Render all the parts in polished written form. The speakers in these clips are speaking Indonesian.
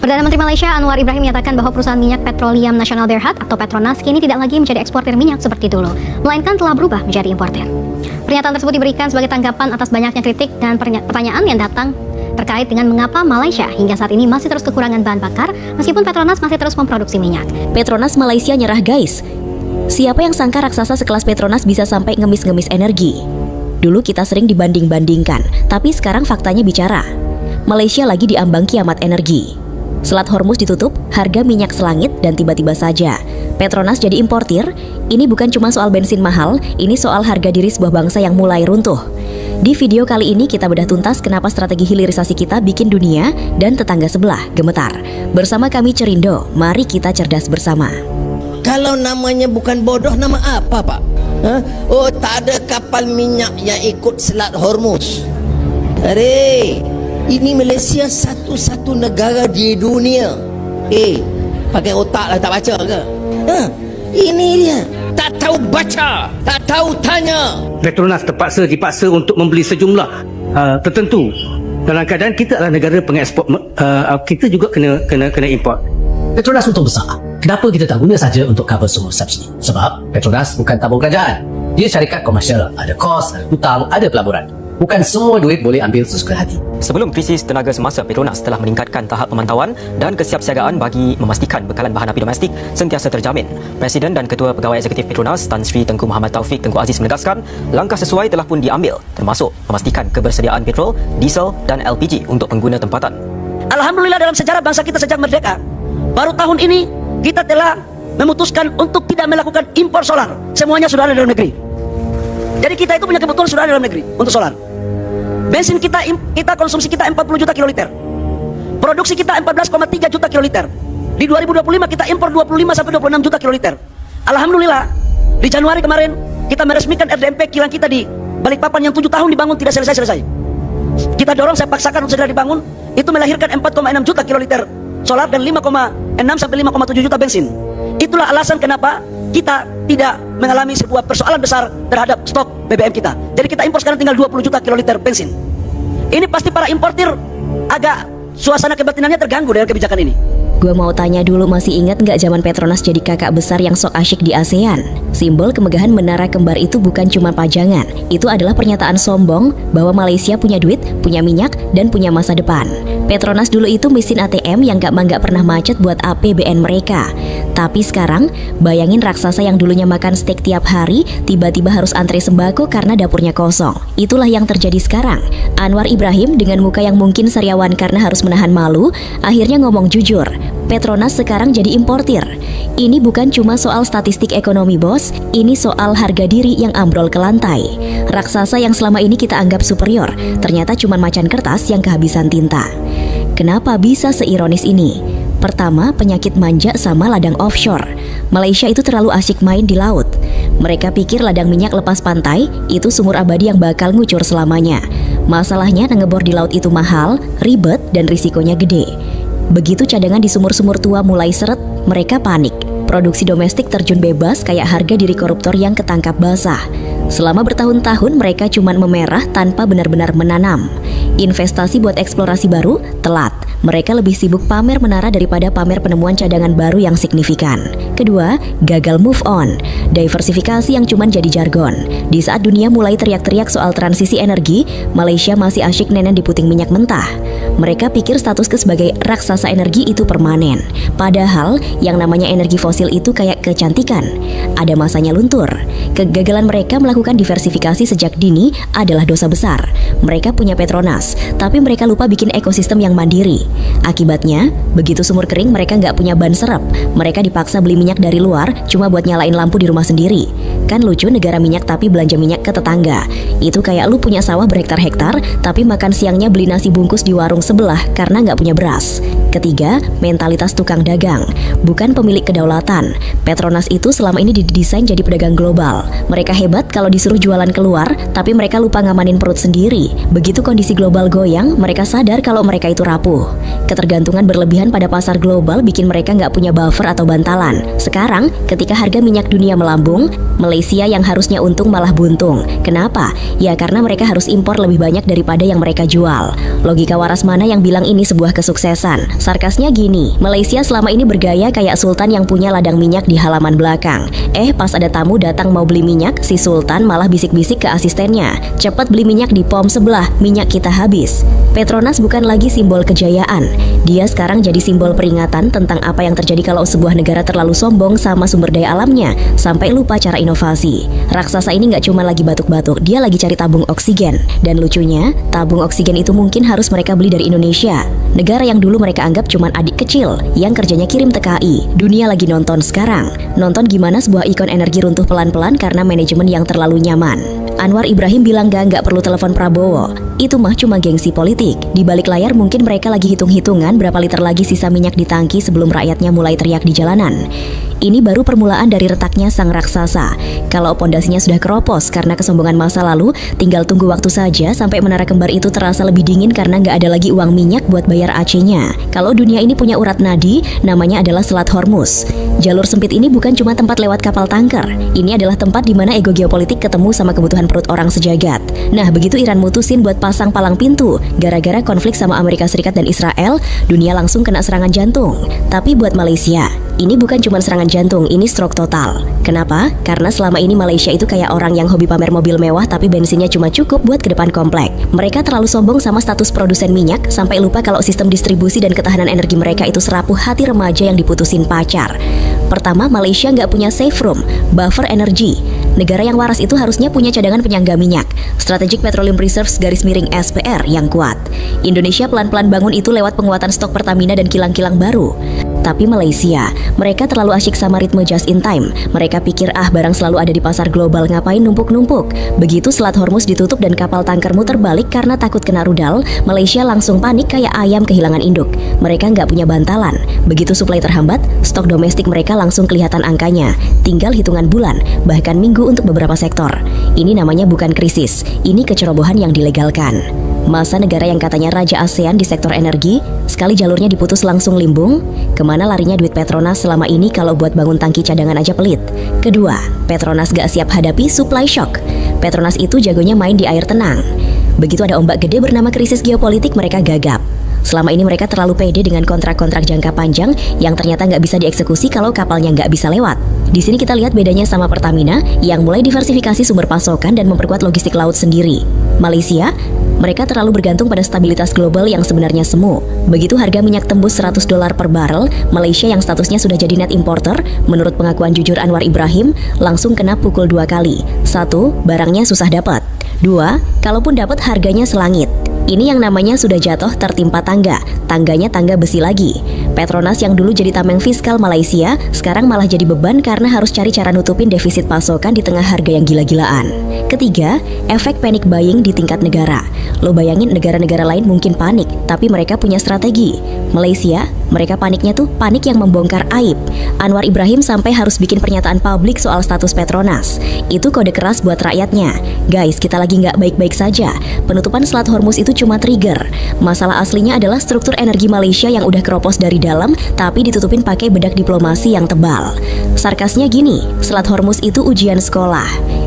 Perdana Menteri Malaysia Anwar Ibrahim menyatakan bahwa perusahaan minyak petroleum nasional Berhad atau Petronas kini tidak lagi menjadi eksportir minyak seperti dulu, melainkan telah berubah menjadi importir. Pernyataan tersebut diberikan sebagai tanggapan atas banyaknya kritik dan pertanyaan yang datang terkait dengan mengapa Malaysia hingga saat ini masih terus kekurangan bahan bakar meskipun Petronas masih terus memproduksi minyak. Petronas Malaysia nyerah guys. Siapa yang sangka raksasa sekelas Petronas bisa sampai ngemis-ngemis energi? Dulu kita sering dibanding-bandingkan, tapi sekarang faktanya bicara. Malaysia lagi diambang kiamat energi. Selat Hormuz ditutup, harga minyak selangit dan tiba-tiba saja Petronas jadi importir. Ini bukan cuma soal bensin mahal, ini soal harga diri sebuah bangsa yang mulai runtuh. Di video kali ini kita bedah tuntas kenapa strategi hilirisasi kita bikin dunia dan tetangga sebelah gemetar. Bersama kami Cerindo, mari kita cerdas bersama. Kalau namanya bukan bodoh, nama apa Pak? Oh, tak ada kapal minyak yang ikut Selat Hormuz. Ini Malaysia satu-satu negara di dunia. Pakai otak lah, tak baca ke? Ini dia, tak tahu baca, tak tahu tanya. Petronas dipaksa untuk membeli sejumlah tertentu. Dalam keadaan kita adalah negara pengeksport, kita juga kena import. Petronas untung besar. Kenapa kita tak guna saja untuk cover semua subsidi? Sebab Petronas bukan tabung kerajaan. Dia syarikat komersial, ada kos, ada hutang, ada pelaburan. Bukan semua duit boleh ambil sesuka hati. Sebelum krisis tenaga semasa, Petronas telah meningkatkan tahap pemantauan dan kesiapsiagaan bagi memastikan bekalan bahan api domestik sentiasa terjamin. Presiden dan Ketua Pegawai Eksekutif Petronas Tan Sri Tengku Muhammad Taufik Tengku Aziz menegaskan langkah sesuai telah pun diambil, termasuk memastikan kebersediaan petrol, diesel dan LPG untuk pengguna tempatan. Alhamdulillah, dalam sejarah bangsa kita sejak merdeka, baru tahun ini kita telah memutuskan untuk tidak melakukan impor solar. Semuanya sudah ada dalam negeri. Jadi kita itu punya kebutuhan sudah ada dalam negeri untuk solar. Bensin kita konsumsi kita 40 juta kiloliter. Produksi kita 14,3 juta kiloliter. Di 2025 kita impor 25 sampai 26 juta kiloliter. Alhamdulillah, di Januari kemarin kita meresmikan RDMP kilang kita di Balikpapan yang 7 tahun dibangun tidak selesai-selesai. Kita dorong, saya paksakan untuk segera dibangun. Itu melahirkan 4,6 juta kiloliter solar dan 5,6 sampai 5,7 juta bensin. Itulah alasan kenapa kita tidak mengalami sebuah persoalan besar terhadap stok BBM kita. Jadi kita impor sekarang tinggal 20 juta kiloliter bensin. Ini pasti para importir agak suasana kebatinannya terganggu dengan kebijakan ini. Gue mau tanya dulu, masih ingat nggak zaman Petronas jadi kakak besar yang sok asyik di ASEAN? Simbol kemegahan menara kembar itu bukan cuma pajangan. Itu adalah pernyataan sombong bahwa Malaysia punya duit, punya minyak, dan punya masa depan. Petronas dulu itu mesin ATM yang nggak pernah macet buat APBN mereka. Tapi sekarang, bayangin raksasa yang dulunya makan steak tiap hari, tiba-tiba harus antre sembako karena dapurnya kosong. Itulah yang terjadi sekarang. Anwar Ibrahim dengan muka yang mungkin sariawan karena harus menahan malu, akhirnya ngomong jujur. Petronas sekarang jadi importir. Ini bukan cuma soal statistik ekonomi bos, ini soal harga diri yang ambrol ke lantai. Raksasa yang selama ini kita anggap superior, ternyata cuma macan kertas yang kehabisan tinta. Kenapa bisa seironis ini? Pertama, penyakit manja sama ladang offshore. Malaysia itu terlalu asyik main di laut. Mereka pikir ladang minyak lepas pantai itu sumur abadi yang bakal ngucur selamanya. Masalahnya ngebor di laut itu mahal, ribet, dan risikonya gede. Begitu cadangan di sumur-sumur tua mulai seret, mereka panik. Produksi domestik terjun bebas kayak harga diri koruptor yang ketangkap basah. Selama bertahun-tahun mereka cuma memerah tanpa benar-benar menanam. Investasi buat eksplorasi baru telat. Mereka lebih sibuk pamer menara daripada pamer penemuan cadangan baru yang signifikan. Kedua, gagal move on. Diversifikasi yang cuma jadi jargon. Di saat dunia mulai teriak-teriak soal transisi energi, Malaysia masih asyik nenen di puting minyak mentah. Mereka pikir statusnya sebagai raksasa energi itu permanen. Padahal yang namanya energi fosil itu kayak kecantikan, ada masanya luntur. Kegagalan mereka melakukan diversifikasi sejak dini adalah dosa besar. Mereka punya Petronas, tapi mereka lupa bikin ekosistem yang mandiri. Akibatnya, begitu sumur kering mereka nggak punya ban serep. Mereka dipaksa beli minyak dari luar cuma buat nyalain lampu di rumah sendiri. Kan lucu negara minyak tapi belanja minyak ke tetangga. Itu kayak lu punya sawah berhektar-hektar tapi makan siangnya beli nasi bungkus di warung sebelah karena nggak punya beras. Ketiga, mentalitas tukang dagang, bukan pemilik kedaulatan. Petronas itu selama ini didesain jadi pedagang global. Mereka hebat kalau disuruh jualan keluar, tapi mereka lupa ngamanin perut sendiri. Begitu kondisi global goyang, mereka sadar kalau mereka itu rapuh. Ketergantungan berlebihan pada pasar global bikin mereka nggak punya buffer atau bantalan. Sekarang, ketika harga minyak dunia melambung, Malaysia yang harusnya untung malah buntung. Kenapa? Ya karena mereka harus impor lebih banyak daripada yang mereka jual. Logika waras mana yang bilang ini sebuah kesuksesan? Sarkasnya gini, Malaysia selama ini bergaya kayak sultan yang punya ladang minyak di halaman belakang. Pas ada tamu datang mau beli minyak, si sultan malah bisik-bisik ke asistennya, "Cepat beli minyak di pom sebelah, minyak kita habis." Petronas bukan lagi simbol kejayaan. Dia sekarang jadi simbol peringatan tentang apa yang terjadi kalau sebuah negara terlalu sombong sama sumber daya alamnya, sampai lupa cara inovasi. Raksasa ini nggak cuma lagi batuk-batuk, dia lagi cari tabung oksigen. Dan lucunya, tabung oksigen itu mungkin harus mereka beli dari Indonesia, negara yang dulu mereka anggap cuma adik kecil yang kerjanya kirim TKI. Dunia lagi nonton sekarang, nonton gimana sebuah ikon energi runtuh pelan-pelan karena manajemen yang terlalu nyaman. Anwar Ibrahim bilang nggak perlu telepon Prabowo. Itu mah cuma gengsi politik. Di balik layar mungkin mereka lagi hitung-hitungan berapa liter lagi sisa minyak di tangki sebelum rakyatnya mulai teriak di jalanan. Ini baru permulaan dari retaknya sang raksasa. Kalau pondasinya sudah keropos karena kesombongan masa lalu, tinggal tunggu waktu saja sampai menara kembar itu terasa lebih dingin karena nggak ada lagi uang minyak buat bayar AC-nya. Kalau dunia ini punya urat nadi, namanya adalah Selat Hormuz. Jalur sempit ini bukan cuma tempat lewat kapal tanker. Ini adalah tempat di mana ego geopolitik ketemu sama kebutuhan perut orang sejagat. Nah, begitu Iran mutusin buat pasang palang pintu, gara-gara konflik sama Amerika Serikat dan Israel, dunia langsung kena serangan jantung. Tapi buat Malaysia, ini bukan cuma serangan jantung, ini stroke total. Kenapa? Karena selama ini Malaysia itu kayak orang yang hobi pamer mobil mewah tapi bensinnya cuma cukup buat ke depan komplek. Mereka terlalu sombong sama status produsen minyak sampai lupa kalau sistem distribusi dan ketahanan energi mereka itu serapuh hati remaja yang diputusin pacar. Pertama, Malaysia nggak punya safe room, buffer energi. Negara yang waras itu harusnya punya cadangan penyangga minyak, Strategic Petroleum Reserves (SPR) yang kuat. Indonesia pelan-pelan bangun itu lewat penguatan stok Pertamina dan kilang-kilang baru. Tapi Malaysia, mereka terlalu asyik sama ritme just in time. Mereka pikir barang selalu ada di pasar global, ngapain numpuk-numpuk. Begitu Selat Hormuz ditutup dan kapal tanker muter balik karena takut kena rudal, Malaysia langsung panik kayak ayam kehilangan induk. Mereka nggak punya bantalan. Begitu suplai terhambat, stok domestik mereka langsung kelihatan angkanya. Tinggal hitungan bulan, bahkan minggu untuk beberapa sektor. Ini namanya bukan krisis, ini kecerobohan yang dilegalkan. Masa negara yang katanya raja ASEAN di sektor energi, sekali jalurnya diputus langsung limbung? Kemana larinya duit Petronas selama ini kalau buat bangun tangki cadangan aja pelit? Kedua, Petronas gak siap hadapi supply shock. Petronas itu jagonya main di air tenang. Begitu ada ombak gede bernama krisis geopolitik, mereka gagap. Selama ini mereka terlalu pede dengan kontrak-kontrak jangka panjang yang ternyata nggak bisa dieksekusi kalau kapalnya nggak bisa lewat. Di sini kita lihat bedanya sama Pertamina yang mulai diversifikasi sumber pasokan dan memperkuat logistik laut sendiri. Malaysia, mereka terlalu bergantung pada stabilitas global yang sebenarnya semu. Begitu harga minyak tembus $100 per barel, Malaysia yang statusnya sudah jadi net importer, menurut pengakuan jujur Anwar Ibrahim, langsung kena pukul 2 kali. 1, barangnya susah dapat. 2, kalaupun dapat harganya selangit. Ini yang namanya sudah jatuh tertimpa tangga, tangganya tangga besi lagi. Petronas yang dulu jadi tameng fiskal Malaysia, sekarang malah jadi beban karena harus cari cara nutupin defisit pasokan di tengah harga yang gila-gilaan. Ketiga, efek panic buying di tingkat negara. Lo bayangin negara-negara lain mungkin panik, tapi mereka punya strategi. Malaysia, mereka paniknya tuh panik yang membongkar aib. Anwar Ibrahim sampai harus bikin pernyataan publik soal status Petronas. Itu kode keras buat rakyatnya. Guys, kita lagi nggak baik-baik saja. Penutupan Selat Hormuz itu cuma trigger. Masalah aslinya adalah struktur energi Malaysia yang udah keropos dari dalam, tapi ditutupin pakai bedak diplomasi yang tebal. Sarkasnya gini, Selat Hormuz itu ujian sekolah.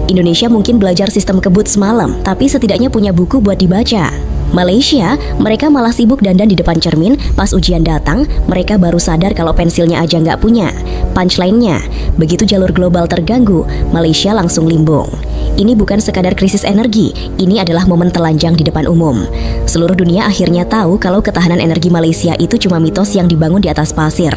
Indonesia mungkin belajar sistem kebut semalam, tapi setidaknya punya buku buat dibaca. Malaysia, mereka malah sibuk dandan di depan cermin. Pas ujian datang, mereka baru sadar kalau pensilnya aja nggak punya. Punchline-nya, begitu jalur global terganggu, Malaysia langsung limbung. Ini bukan sekadar krisis energi, ini adalah momen telanjang di depan umum. Seluruh dunia akhirnya tahu kalau ketahanan energi Malaysia itu cuma mitos yang dibangun di atas pasir.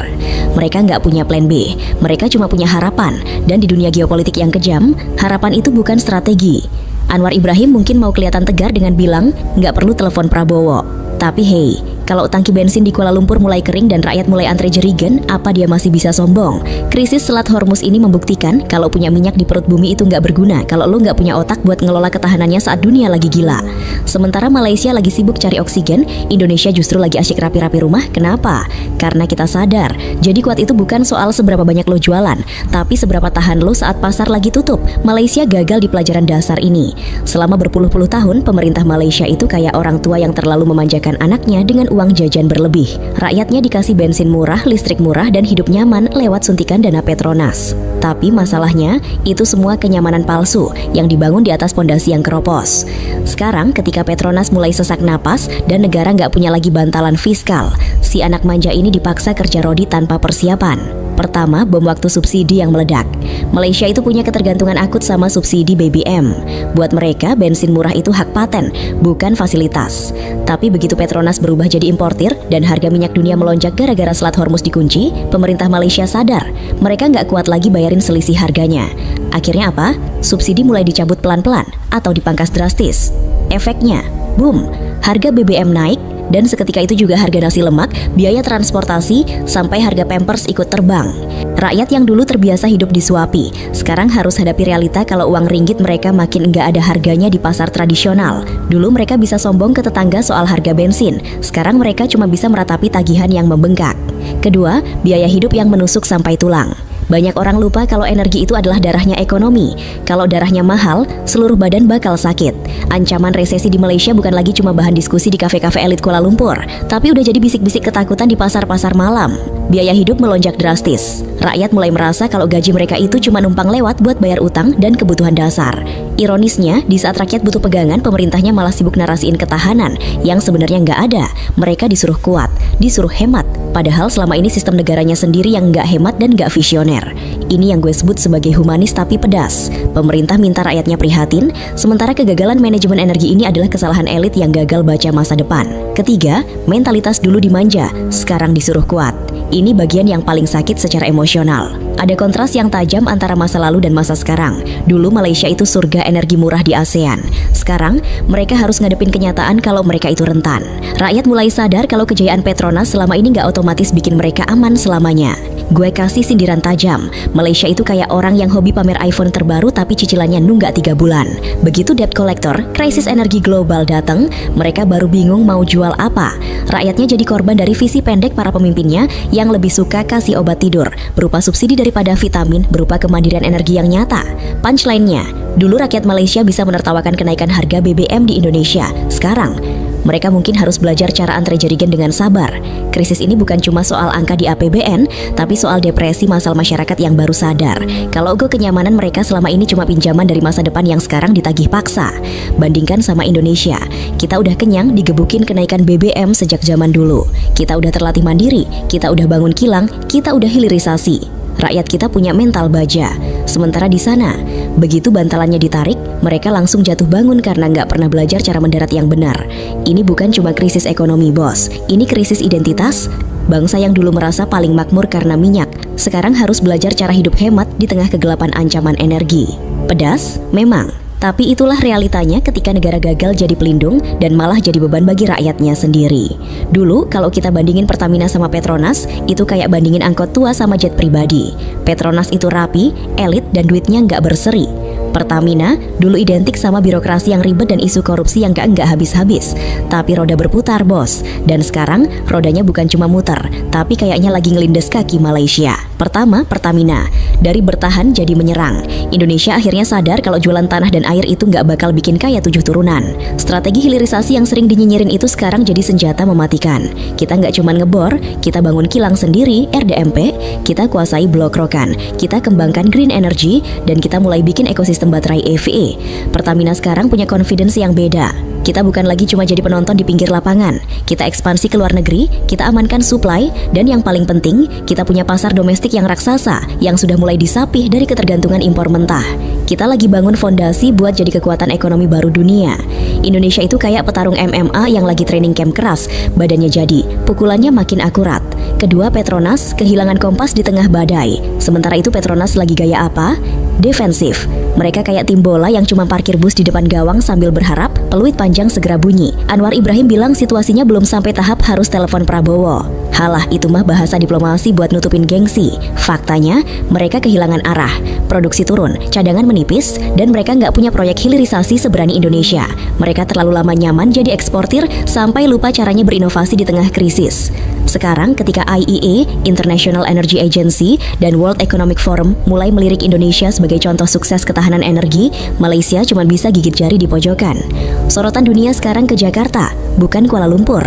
Mereka nggak punya plan B, mereka cuma punya harapan. Dan di dunia geopolitik yang kejam, harapan itu bukan strategi. Anwar Ibrahim mungkin mau kelihatan tegar dengan bilang, nggak perlu telepon Prabowo. Tapi hey, kalau tangki bensin di Kuala Lumpur mulai kering dan rakyat mulai antre jerigen, apa dia masih bisa sombong? Krisis Selat Hormuz ini membuktikan kalau punya minyak di perut bumi itu nggak berguna kalau lo nggak punya otak buat ngelola ketahanannya saat dunia lagi gila. Sementara Malaysia lagi sibuk cari oksigen, Indonesia justru lagi asyik rapi-rapi rumah. Kenapa? Karena kita sadar, jadi kuat itu bukan soal seberapa banyak lo jualan, tapi seberapa tahan lo saat pasar lagi tutup. Malaysia gagal di pelajaran dasar ini. Selama berpuluh-puluh tahun, pemerintah Malaysia itu kayak orang tua yang terlalu memanjakan anaknya dengan uang jajan berlebih. Rakyatnya dikasih bensin murah, listrik murah, dan hidup nyaman lewat suntikan dana Petronas. Tapi masalahnya, itu semua kenyamanan palsu yang dibangun di atas pondasi yang keropos. Sekarang ketika Petronas mulai sesak napas dan negara nggak punya lagi bantalan fiskal, si anak manja ini dipaksa kerja rodi tanpa persiapan. Pertama, bom waktu subsidi yang meledak. Malaysia itu punya ketergantungan akut sama subsidi BBM. Buat mereka, bensin murah itu hak paten, bukan fasilitas. Tapi begitu Petronas berubah jadi importir dan harga minyak dunia melonjak gara-gara Selat Hormuz dikunci, pemerintah Malaysia sadar mereka nggak kuat lagi bayarin selisih harganya. Akhirnya apa? Subsidi mulai dicabut pelan-pelan atau dipangkas drastis. Efeknya, boom, harga BBM naik, dan seketika itu juga harga nasi lemak, biaya transportasi, sampai harga Pampers ikut terbang. Rakyat yang dulu terbiasa hidup disuapi, sekarang harus hadapi realita kalau uang ringgit mereka makin nggak ada harganya di pasar tradisional. Dulu mereka bisa sombong ke tetangga soal harga bensin, sekarang mereka cuma bisa meratapi tagihan yang membengkak. Kedua, biaya hidup yang menusuk sampai tulang. Banyak orang lupa kalau energi itu adalah darahnya ekonomi. Kalau darahnya mahal, seluruh badan bakal sakit. Ancaman resesi di Malaysia bukan lagi cuma bahan diskusi di kafe-kafe elit Kuala Lumpur, tapi udah jadi bisik-bisik ketakutan di pasar-pasar malam. Biaya hidup melonjak drastis. Rakyat mulai merasa kalau gaji mereka itu cuma numpang lewat buat bayar utang dan kebutuhan dasar. Ironisnya, di saat rakyat butuh pegangan, pemerintahnya malah sibuk narasiin ketahanan yang sebenarnya nggak ada. Mereka disuruh kuat, disuruh hemat. Padahal selama ini sistem negaranya sendiri yang nggak hemat dan nggak visioner. Ini yang gue sebut sebagai humanis tapi pedas. Pemerintah minta rakyatnya prihatin, sementara kegagalan manajemen energi ini adalah kesalahan elit yang gagal baca masa depan. Ketiga, mentalitas dulu dimanja, sekarang disuruh kuat. Ini bagian yang paling sakit secara emosional. Ada kontras yang tajam antara masa lalu dan masa sekarang. Dulu Malaysia itu surga energi murah di ASEAN. Sekarang, mereka harus ngadepin kenyataan kalau mereka itu rentan. Rakyat mulai sadar kalau kejayaan Petronas selama ini nggak otomatis bikin mereka aman selamanya. Gue kasih sindiran tajam, Malaysia itu kayak orang yang hobi pamer iPhone terbaru tapi cicilannya nunggak 3 bulan. Begitu debt collector, krisis energi global datang, mereka baru bingung mau jual apa. Rakyatnya jadi korban dari visi pendek para pemimpinnya yang lebih suka kasih obat tidur berupa subsidi daripada vitamin berupa kemandirian energi yang nyata. Punchline-nya, dulu rakyat Malaysia bisa menertawakan kenaikan harga BBM di Indonesia. Sekarang, mereka mungkin harus belajar cara antre jerigen dengan sabar. Krisis ini bukan cuma soal angka di APBN, tapi soal depresi massal masyarakat yang baru sadar kalau kenyamanan mereka selama ini cuma pinjaman dari masa depan yang sekarang ditagih paksa. Bandingkan sama Indonesia, kita udah kenyang digebukin kenaikan BBM sejak zaman dulu. Kita udah terlatih mandiri, kita udah bangun kilang, kita udah hilirisasi. Rakyat kita punya mental baja. Sementara di sana, begitu bantalannya ditarik, mereka langsung jatuh bangun karena nggak pernah belajar cara mendarat yang benar. Ini bukan cuma krisis ekonomi, bos. Ini krisis identitas. Bangsa yang dulu merasa paling makmur karena minyak, sekarang harus belajar cara hidup hemat di tengah kegelapan ancaman energi. Pedas? Memang. Tapi itulah realitanya ketika negara gagal jadi pelindung dan malah jadi beban bagi rakyatnya sendiri. Dulu kalau kita bandingin Pertamina sama Petronas, itu kayak bandingin angkot tua sama jet pribadi. Petronas itu rapi, elit, dan duitnya nggak berseri. Pertamina dulu identik sama birokrasi yang ribet dan isu korupsi yang nggak habis-habis. Tapi roda berputar, bos. Dan sekarang rodanya bukan cuma muter, tapi kayaknya lagi ngelindes kaki Malaysia. Pertama, Pertamina. Dari bertahan jadi menyerang. Indonesia akhirnya sadar kalau jualan tanah dan air itu nggak bakal bikin kaya 7 turunan. Strategi hilirisasi yang sering dinyinyirin itu sekarang jadi senjata mematikan. Kita nggak cuma ngebor, kita bangun kilang sendiri, RDMP, kita kuasai blok rokan, kita kembangkan green energy, dan kita mulai bikin ekosistem baterai EVE. Pertamina sekarang punya confidence yang beda. Kita bukan lagi cuma jadi penonton di pinggir lapangan. Kita ekspansi ke luar negeri, kita amankan supply, dan yang paling penting, kita punya pasar domestik yang raksasa, yang sudah mulai disapih dari ketergantungan impor mentah. Kita lagi bangun fondasi buat jadi kekuatan ekonomi baru dunia. Indonesia itu kayak petarung MMA yang lagi training camp keras, badannya jadi, pukulannya makin akurat. Kedua, Petronas kehilangan kompas di tengah badai. Sementara itu Petronas lagi gaya apa? Defensif. Mereka kayak tim bola yang cuma parkir bus di depan gawang sambil berharap peluit panjang segera bunyi. Anwar Ibrahim bilang situasinya belum sampai tahap harus telepon Prabowo. Halah, itu mah bahasa diplomasi buat nutupin gengsi. Faktanya, mereka kehilangan arah. Produksi turun, cadangan menipis, dan mereka nggak punya proyek hilirisasi seberani Indonesia. Mereka terlalu lama nyaman jadi eksportir sampai lupa caranya berinovasi di tengah krisis. Sekarang ketika IEA, International Energy Agency, dan World Economic Forum mulai melirik Indonesia sebagai contoh sukses ketahanan energi, Malaysia cuma bisa gigit jari di pojokan. Sorotan dunia sekarang ke Jakarta, bukan Kuala Lumpur.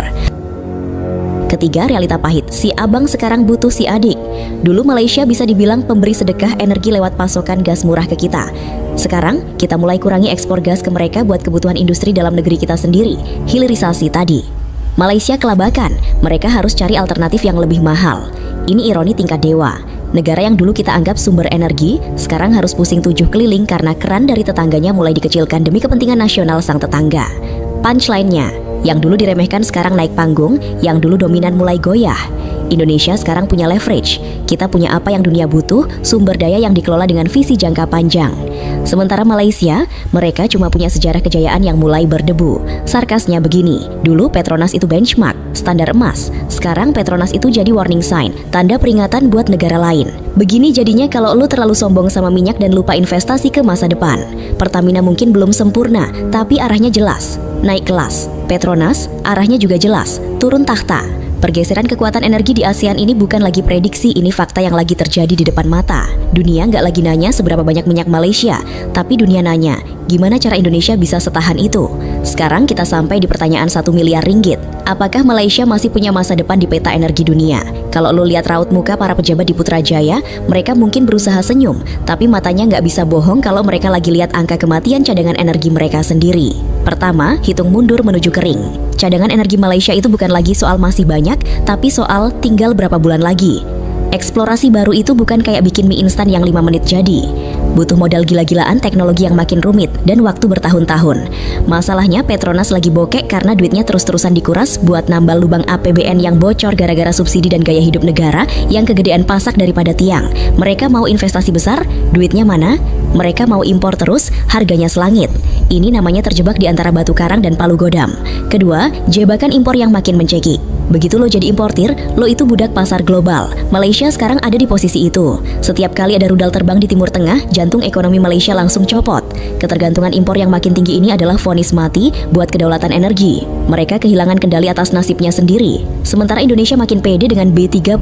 Ketiga, realita pahit. Si abang sekarang butuh si adik. Dulu Malaysia bisa dibilang pemberi sedekah energi lewat pasokan gas murah ke kita. Sekarang, kita mulai kurangi ekspor gas ke mereka buat kebutuhan industri dalam negeri kita sendiri. Hilirisasi tadi. Malaysia kelabakan, mereka harus cari alternatif yang lebih mahal. Ini ironi tingkat dewa. Negara yang dulu kita anggap sumber energi, sekarang harus pusing 7 keliling karena keran dari tetangganya mulai dikecilkan demi kepentingan nasional sang tetangga. Punchline-nya, yang dulu diremehkan sekarang naik panggung, yang dulu dominan mulai goyah. Indonesia sekarang punya leverage. Kita punya apa yang dunia butuh, sumber daya yang dikelola dengan visi jangka panjang. Sementara Malaysia, mereka cuma punya sejarah kejayaan yang mulai berdebu. Sarkasnya begini, dulu Petronas itu benchmark, standar emas. Sekarang Petronas itu jadi warning sign, tanda peringatan buat negara lain. Begini jadinya kalau lu terlalu sombong sama minyak dan lupa investasi ke masa depan. Pertamina mungkin belum sempurna, tapi arahnya jelas. Naik kelas. Petronas, arahnya juga jelas, turun takhta. Pergeseran kekuatan energi di ASEAN ini bukan lagi prediksi, ini fakta yang lagi terjadi di depan mata. Dunia nggak lagi nanya seberapa banyak minyak Malaysia, tapi dunia nanya, gimana cara Indonesia bisa setahan itu? Sekarang kita sampai di pertanyaan 1 miliar ringgit. Apakah Malaysia masih punya masa depan di peta energi dunia? Kalau lo lihat raut muka para pejabat di Putrajaya, mereka mungkin berusaha senyum, tapi matanya nggak bisa bohong kalau mereka lagi lihat angka kematian cadangan energi mereka sendiri. Pertama, hitung mundur menuju kering. Cadangan energi Malaysia itu bukan lagi soal masih banyak, tapi soal tinggal berapa bulan lagi. Eksplorasi baru itu bukan kayak bikin mie instan yang 5 menit jadi. Butuh modal gila-gilaan, teknologi yang makin rumit, dan waktu bertahun-tahun. Masalahnya Petronas lagi bokek karena duitnya terus-terusan dikuras buat nambal lubang APBN yang bocor gara-gara subsidi dan gaya hidup negara yang kegedean pasak daripada tiang. Mereka mau investasi besar, duitnya mana? Mereka mau impor terus, harganya selangit. Ini namanya terjebak di antara batu karang dan palu godam. Kedua, jebakan impor yang makin mencekik. Begitu lo jadi importir, lo itu budak pasar global. Malaysia sekarang ada di posisi itu. Setiap kali ada rudal terbang di Timur Tengah, jantung ekonomi Malaysia langsung copot. Ketergantungan impor yang makin tinggi ini adalah vonis mati buat kedaulatan energi. Mereka kehilangan kendali atas nasibnya sendiri. Sementara Indonesia makin pede dengan B35,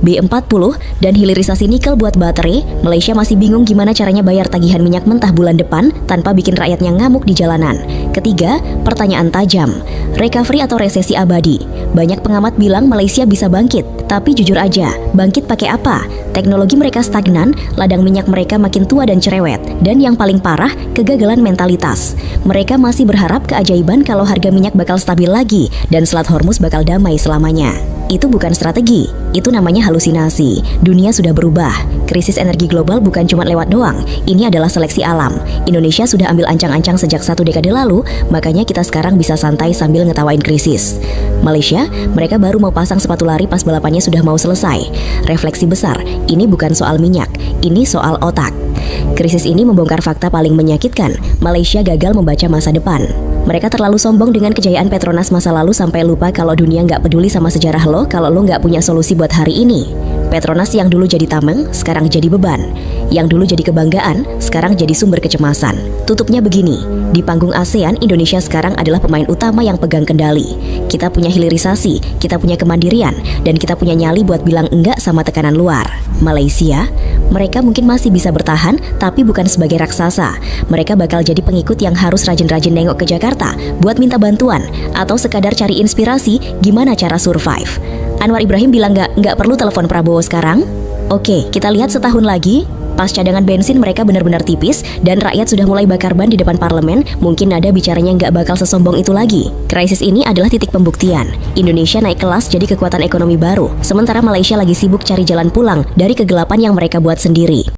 B40, dan hilirisasi nikel buat baterai, Malaysia masih bingung gimana caranya bayar tagihan minyak mentah bulan depan tanpa bikin rakyatnya ngamuk di jalanan. Ketiga, pertanyaan tajam. Recovery atau resesi abadi? Banyak pengamat bilang Malaysia bisa bangkit, tapi jujur aja, bangkit pakai apa? Teknologi mereka stagnan, ladang minyak mereka makin tua dan cerewet, dan yang paling parah, kegagalan mentalitas. Mereka masih berharap keajaiban kalau harga minyak bakal stabil lagi dan Selat Hormuz bakal damai selamanya. Itu bukan strategi, itu namanya halusinasi. Dunia sudah berubah. Krisis energi global bukan cuma lewat doang, ini adalah seleksi alam. Indonesia sudah ambil ancang-ancang sejak 1 dekade lalu, makanya kita sekarang bisa santai sambil ngetawain krisis. Malaysia, mereka baru mau pasang sepatu lari pas balapannya sudah mau selesai. Refleksi besar, ini bukan soal minyak, ini soal otak. Krisis ini membongkar fakta paling menyakitkan, Malaysia gagal membaca masa depan. Mereka terlalu sombong dengan kejayaan Petronas masa lalu sampai lupa kalau dunia nggak peduli sama sejarah lo kalau lo nggak punya solusi buat hari ini. Petronas yang dulu jadi tameng, sekarang jadi beban. Yang dulu jadi kebanggaan, sekarang jadi sumber kecemasan. Tutupnya begini, di panggung ASEAN, Indonesia sekarang adalah pemain utama yang pegang kendali. Kita punya hilirisasi, kita punya kemandirian, dan kita punya nyali buat bilang enggak sama tekanan luar. Malaysia, mereka mungkin masih bisa bertahan, tapi bukan sebagai raksasa. Mereka bakal jadi pengikut yang harus rajin-rajin nengok ke Jakarta buat minta bantuan, atau sekadar cari inspirasi gimana cara survive. Anwar Ibrahim bilang nggak perlu telepon Prabowo sekarang. Oke, kita lihat setahun lagi. Pas cadangan bensin mereka benar-benar tipis dan rakyat sudah mulai bakar ban di depan parlemen, mungkin nada bicaranya nggak bakal sesombong itu lagi. Krisis ini adalah titik pembuktian. Indonesia naik kelas jadi kekuatan ekonomi baru, sementara Malaysia lagi sibuk cari jalan pulang dari kegelapan yang mereka buat sendiri.